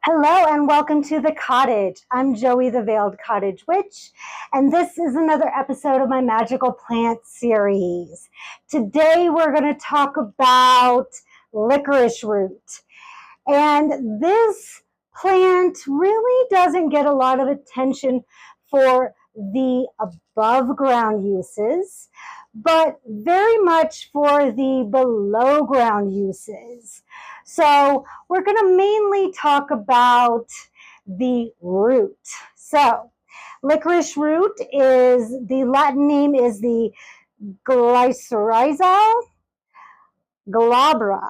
Hello and welcome to the Cottage. I'm Joey the Veiled Cottage Witch, and this is another episode of my magical plant series. Today we're going to talk about licorice root. And this plant really doesn't get a lot of attention for the above ground uses, but very much for the below ground uses. So we're going to mainly talk about the root. So licorice root is, the Latin name is the Glycyrrhiza glabra.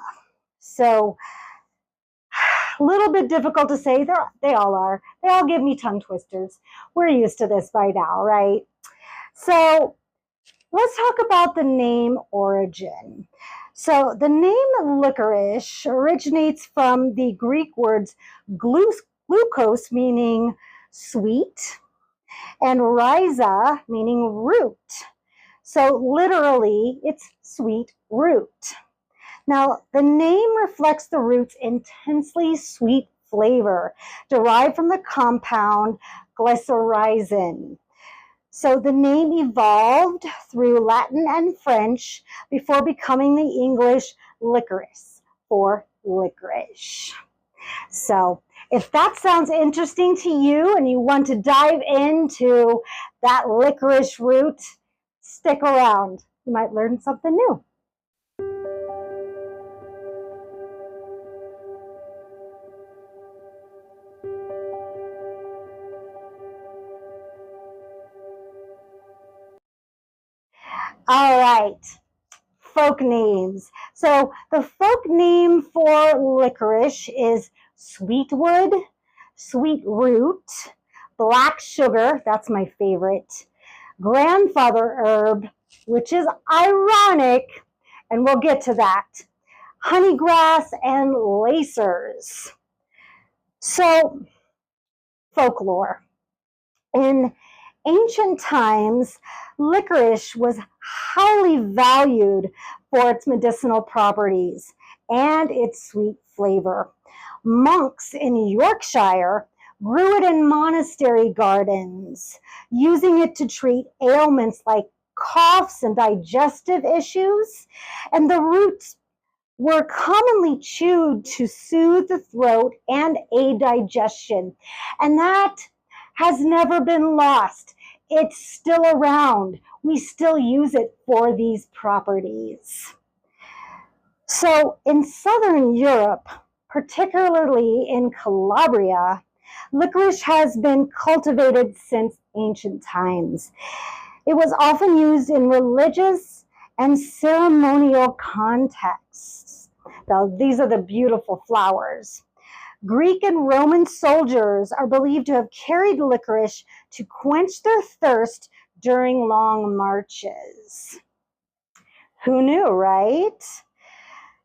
So a little bit difficult to say. They all are. They all give me tongue twisters. We're used to this by now, right? So let's talk about the name origin. So the name licorice originates from the Greek words glucose, meaning sweet, and rhiza, meaning root. So literally, it's sweet root. Now, the name reflects the root's intensely sweet flavor derived from the compound glycyrrhizin. So the name evolved through Latin and French before becoming the English licorice for licorice. So if that sounds interesting to you and you want to dive into that licorice root, stick around. You might learn something new. All right, folk names. So the folk name for licorice is sweetwood, sweet root, black sugar, that's my favorite, grandfather herb, which is ironic, and we'll get to that, honeygrass, and lacers. So, folklore. In ancient times, licorice was highly valued for its medicinal properties and its sweet flavor. Monks in Yorkshire grew it in monastery gardens, using it to treat ailments like coughs and digestive issues, and the roots were commonly chewed to soothe the throat and aid digestion. And that has never been lost. It's still around. We still use it for these properties. So in Southern Europe, particularly in Calabria, licorice has been cultivated since ancient times. It was often used in religious and ceremonial contexts. Now, these are the beautiful flowers. Greek and Roman soldiers are believed to have carried licorice to quench their thirst during long marches. Who knew, right?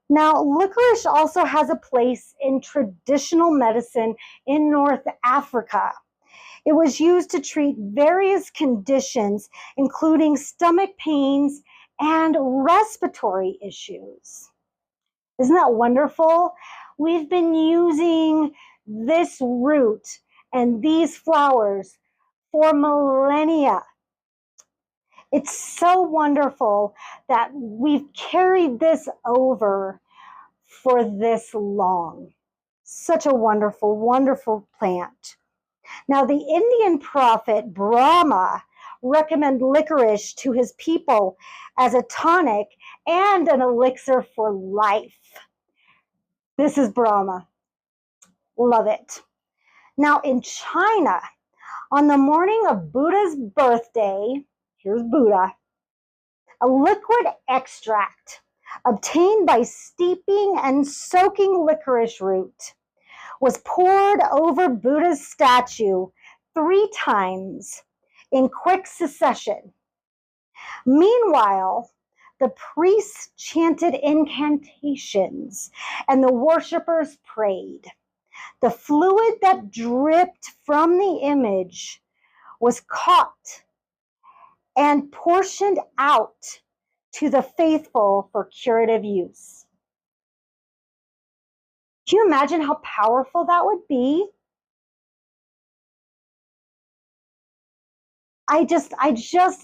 Now, licorice also has a place in traditional medicine in North Africa. It was used to treat various conditions, including stomach pains and respiratory issues. Isn't that wonderful? We've been using this root and these flowers for millennia. It's so wonderful that we've carried this over for this long. Such a wonderful, wonderful plant. Now, the Indian prophet Brahma recommended licorice to his people as a tonic and an elixir for life. This is Brahma. Love it. Now, in China, on the morning of Buddha's birthday, here's Buddha, a liquid extract obtained by steeping and soaking licorice root was poured over Buddha's statue 3 times in quick succession. Meanwhile, the priests chanted incantations and the worshippers prayed. The fluid that dripped from the image was caught and portioned out to the faithful for curative use. Can you imagine how powerful that would be? I just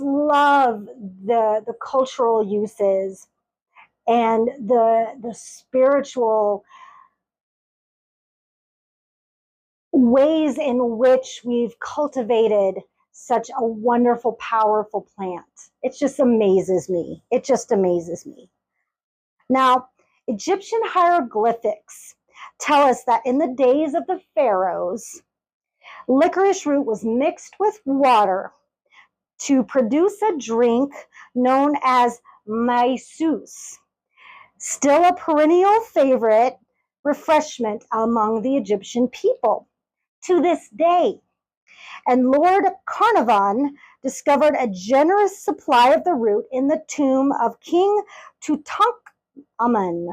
love the cultural uses and the spiritual ways in which we've cultivated such a wonderful, powerful plant. It just amazes me. It just amazes me. Now, Egyptian hieroglyphics tell us that in the days of the pharaohs, licorice root was mixed with water to produce a drink known as maïsus, still a perennial favorite refreshment among the Egyptian people to this day. And Lord Carnarvon discovered a generous supply of the root in the tomb of King Tutankhamun.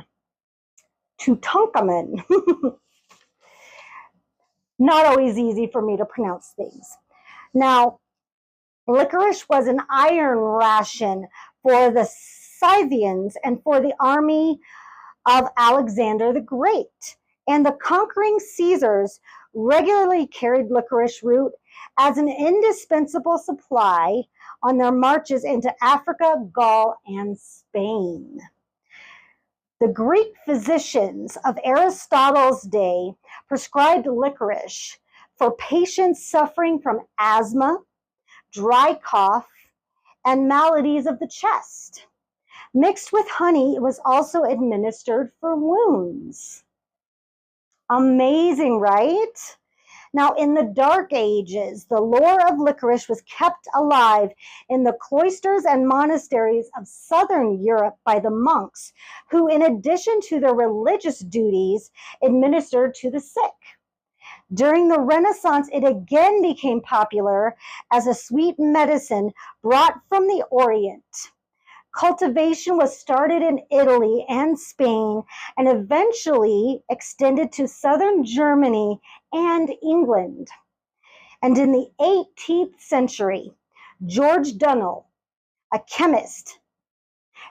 Not always easy for me to pronounce things. Now, licorice was an iron ration for the Scythians and for the army of Alexander the Great. And the conquering Caesars regularly carried licorice root as an indispensable supply on their marches into Africa, Gaul, and Spain. The Greek physicians of Aristotle's day prescribed licorice for patients suffering from asthma, dry cough, and maladies of the chest. Mixed with honey, it was also administered for wounds. Amazing, right? Now, in the Dark Ages, the lore of licorice was kept alive in the cloisters and monasteries of southern Europe by the monks, who, in addition to their religious duties, administered to the sick. During the Renaissance, it again became popular as a sweet medicine brought from the Orient. Cultivation was started in Italy and Spain and eventually extended to southern Germany and England. And in the 18th century, George Dunnell, a chemist,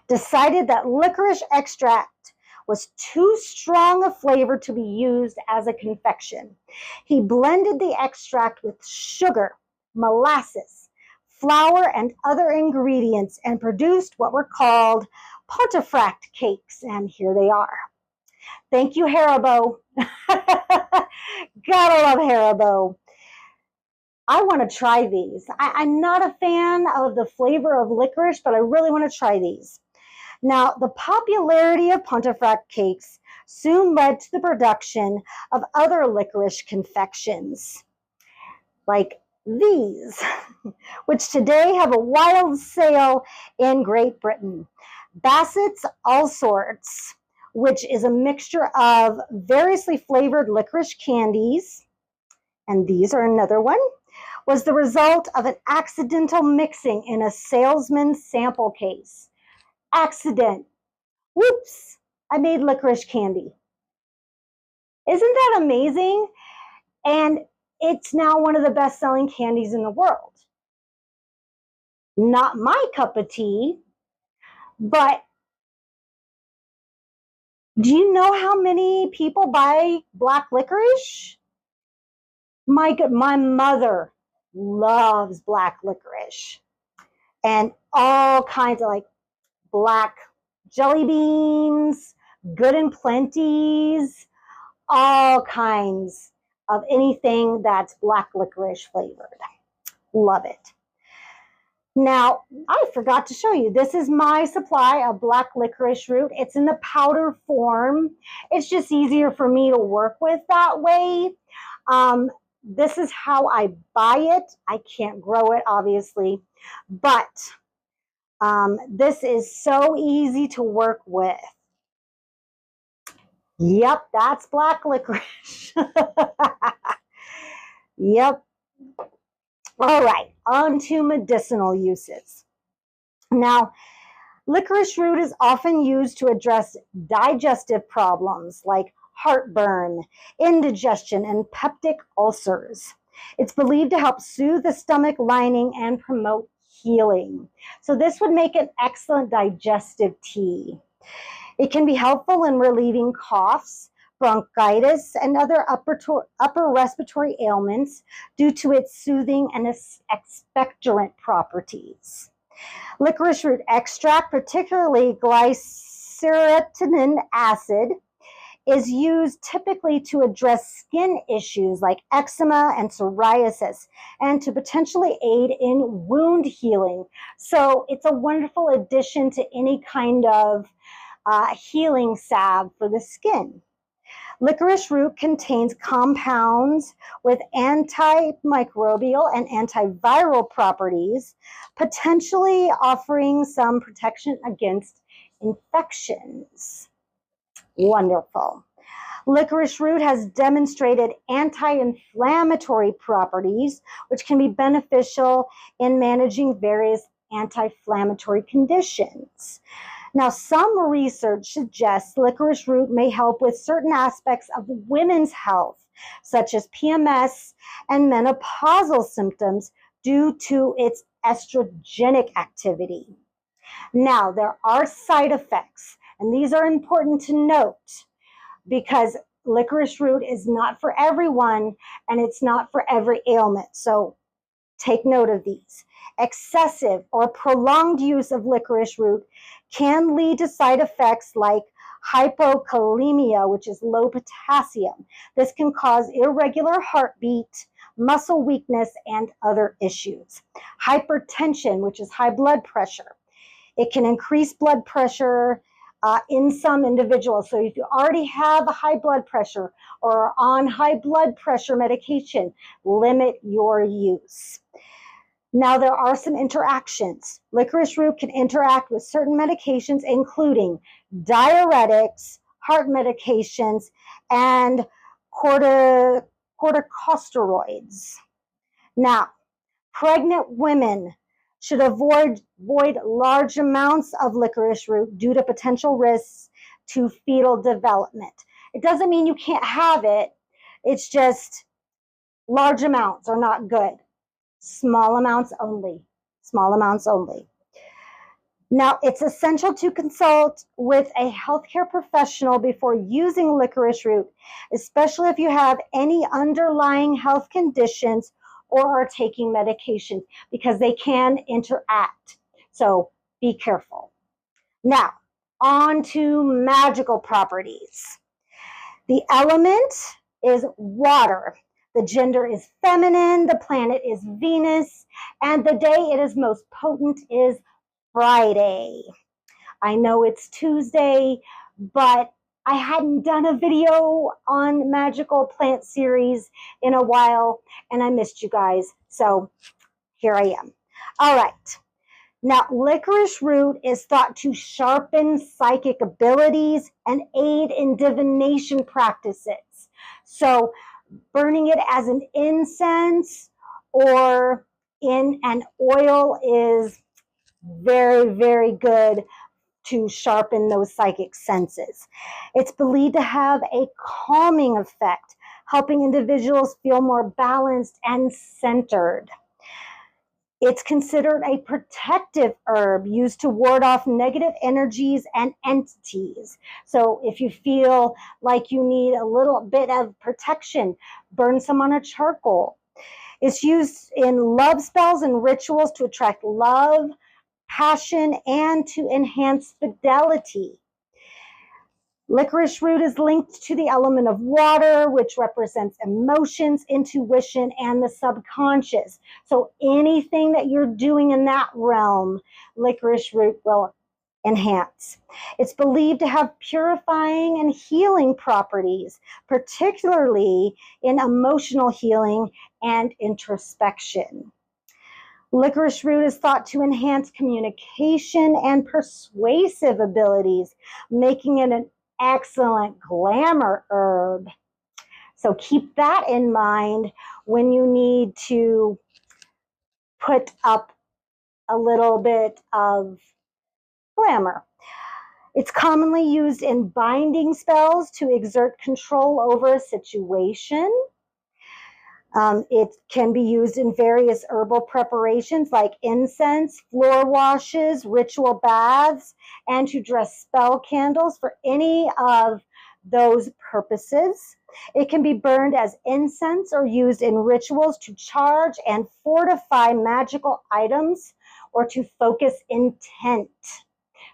decided that licorice extract was too strong a flavor to be used as a confection. He blended the extract with sugar, molasses, flour, and other ingredients and produced what were called Pontefract cakes. And here they are. Thank you, Herbal. Gotta love Herbal. I want to try these. I'm not a fan of the flavor of licorice, but I really want to try these. Now, the popularity of Pontefract cakes soon led to the production of other licorice confections, like these, which today have a wild sale in Great Britain. Bassett's All Sorts, which is a mixture of variously flavored licorice candies, and these are another one, was the result of an accidental mixing in a salesman's sample case. Accident. Whoops, I made licorice candy. Isn't that amazing? And it's now one of the best-selling candies in the world. Not my cup of tea, but do you know how many people buy black licorice? My mother loves black licorice and all kinds of like black jelly beans, good and plenties, all kinds of anything that's black licorice flavored. Love it. Now, I forgot to show you, this is my supply of black licorice root. It's in the powder form. It's just easier for me to work with that way. This is how I buy it. I can't grow it, obviously, but this is so easy to work with. Yep, that's black licorice. Yep. All right, on to medicinal uses. Now, licorice root is often used to address digestive problems like heartburn, indigestion, and peptic ulcers. It's believed to help soothe the stomach lining and promote healing. So this would make an excellent digestive tea. It can be helpful in relieving coughs bronchitis, and other upper respiratory ailments due to its soothing and expectorant properties. Licorice root extract, particularly glycyrrhetin acid, is used typically to address skin issues like eczema and psoriasis and to potentially aid in wound healing. So it's a wonderful addition to any kind of healing salve for the skin. Licorice root contains compounds with antimicrobial and antiviral properties, potentially offering some protection against infections. Wonderful. Licorice root has demonstrated anti-inflammatory properties, which can be beneficial in managing various anti-inflammatory conditions. Now, some research suggests licorice root may help with certain aspects of women's health, such as PMS and menopausal symptoms, due to its estrogenic activity. Now, there are side effects, and these are important to note because licorice root is not for everyone and it's not for every ailment. So take note of these. Excessive or prolonged use of licorice root can lead to side effects like hypokalemia, which is low potassium. This can cause irregular heartbeat, muscle weakness, and other issues. Hypertension, which is high blood pressure. It can increase blood pressure in some individuals. So if you already have a high blood pressure or are on high blood pressure medication, limit your use. Now, there are some interactions. Licorice root can interact with certain medications, including diuretics, heart medications, and corticosteroids. Now, pregnant women should avoid large amounts of licorice root due to potential risks to fetal development. It doesn't mean you can't have it. It's just large amounts are not good. Small amounts only. Small amounts only. Now, it's essential to consult with a healthcare professional before using licorice root, especially if you have any underlying health conditions or are taking medication, because they can interact. So be careful. Now, on to magical properties. The element is water. The gender is feminine, the planet is Venus, and the day it is most potent is Friday. I know it's Tuesday, but I hadn't done a video on magical plant series in a while, and I missed you guys, so here I am. All right. Now, licorice root is thought to sharpen psychic abilities and aid in divination practices. So, burning it as an incense or in an oil is very, very good to sharpen those psychic senses. It's believed to have a calming effect, helping individuals feel more balanced and centered. It's considered a protective herb used to ward off negative energies and entities. So if you feel like you need a little bit of protection, burn some on a charcoal. It's used in love spells and rituals to attract love, passion, and to enhance fidelity. Licorice root is linked to the element of water, which represents emotions, intuition, and the subconscious. So anything that you're doing in that realm, licorice root will enhance. It's believed to have purifying and healing properties, particularly in emotional healing and introspection. Licorice root is thought to enhance communication and persuasive abilities, making it an excellent glamour herb. So keep that in mind when you need to put up a little bit of glamour. It's commonly used in binding spells to exert control over a situation. It can be used in various herbal preparations like incense, floor washes, ritual baths, and to dress spell candles for any of those purposes. It can be burned as incense or used in rituals to charge and fortify magical items or to focus intent.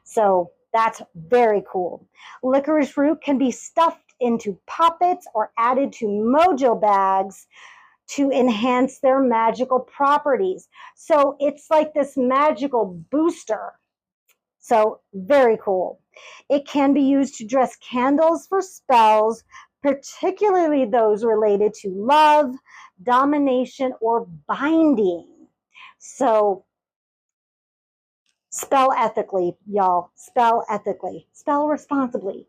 So that's very cool. Licorice root can be stuffed into poppets or added to mojo bags to enhance their magical properties. So it's like this magical booster. So very cool. It can be used to dress candles for spells, particularly those related to love, domination, or binding. So spell ethically, y'all. Spell ethically. Spell responsibly.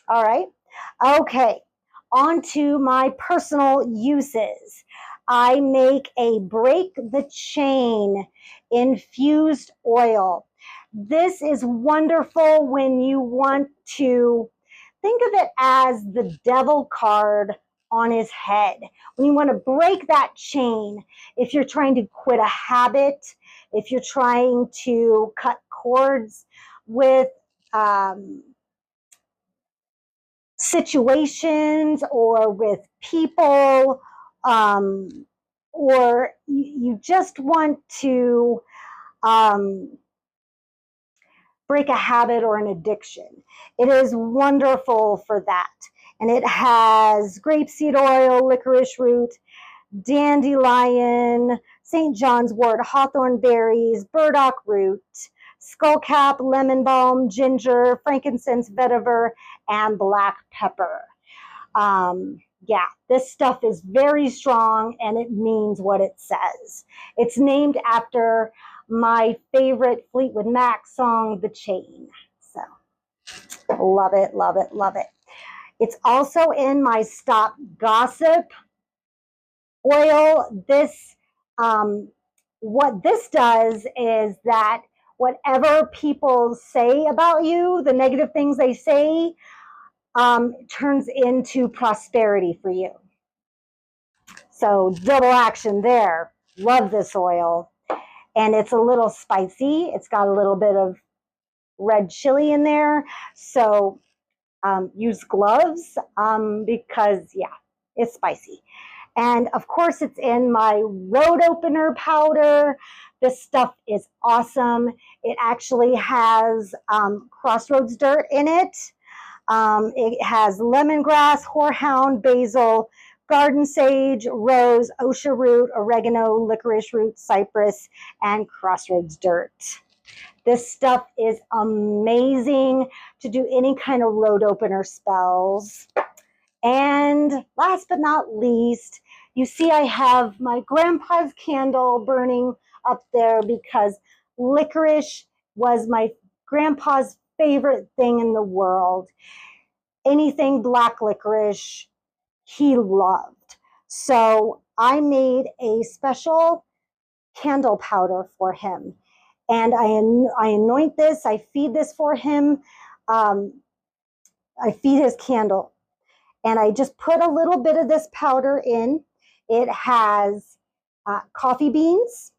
All right. Okay. On to my personal uses. I make a break the chain infused oil. This is wonderful when you want to think of it as the devil card on his head. When you want to break that chain, if you're trying to quit a habit, if you're trying to cut cords with situations or with people, or you just want to break a habit or an addiction. It is wonderful for that. And it has grapeseed oil, licorice root, dandelion, St. John's wort, hawthorn berries, burdock root, skullcap, lemon balm, ginger, frankincense, vetiver, and black pepper. Yeah, this stuff is very strong and it means what it says. It's named after my favorite Fleetwood Mac song, The Chain. So love it, love it, love it. It's also in my Stop Gossip oil. This, what this does is that whatever people say about you, the negative things they say, turns into prosperity for you. So double action there. Love this oil. And it's a little spicy. It's got a little bit of red chili in there. So use gloves because, yeah, it's spicy. And of course, it's in my road opener powder. This stuff is awesome. It actually has crossroads dirt in it. It has lemongrass, horehound, basil, garden sage, rose, osha root, oregano, licorice root, cypress, and crossroads dirt. This stuff is amazing to do any kind of road opener spells. And last but not least, you see I have my grandpa's candle burning up there because licorice was my grandpa's favorite thing in the world. Anything black licorice, he loved. So I made a special candle powder for him. And I anoint this, I feed this for him. I feed his candle. And I just put a little bit of this powder in. It has coffee beans,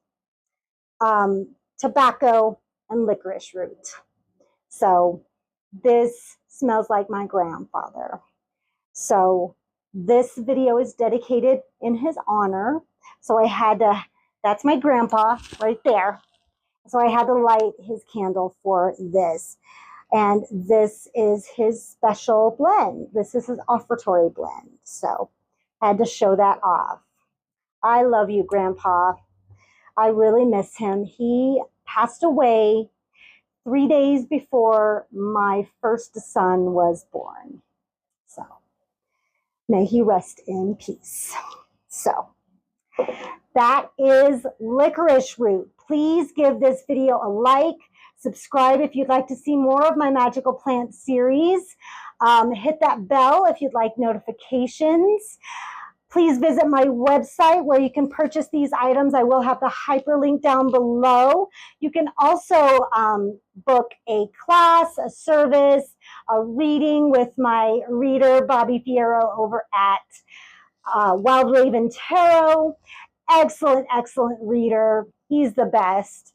tobacco, and licorice root. So this smells like my grandfather. So this video is dedicated in his honor. So I had to, that's my grandpa right there. So I had to light his candle for this. And this is his special blend. This is his offertory blend. So I had to show that off. I love you, Grandpa. I really miss him. He passed away 3 days before my first son was born. So may he rest in peace. So that is licorice root. Please give this video a like. Subscribe if you'd like to see more of my magical plant series. Hit that bell if you'd like notifications. Please visit my website where you can purchase these items. I will have the hyperlink down below. You can also book a class, a service, a reading with my reader, Bobby Fierro, over at Wild Raven Tarot. Excellent, excellent reader. He's the best.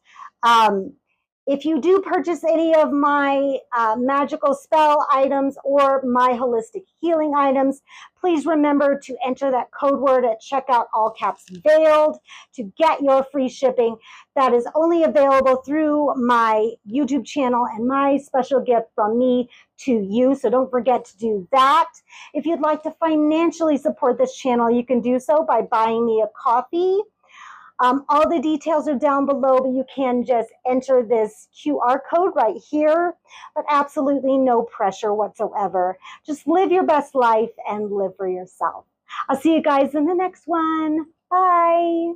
If you do purchase any of my magical spell items or my holistic healing items, please remember to enter that code word at checkout, all caps veiled, to get your free shipping. That is only available through my YouTube channel and my special gift from me to you. So don't forget to do that. If you'd like to financially support this channel, you can do so by buying me a coffee. All the details are down below, but you can just enter this QR code right here, but absolutely no pressure whatsoever. Just live your best life and live for yourself. I'll see you guys in the next one. Bye.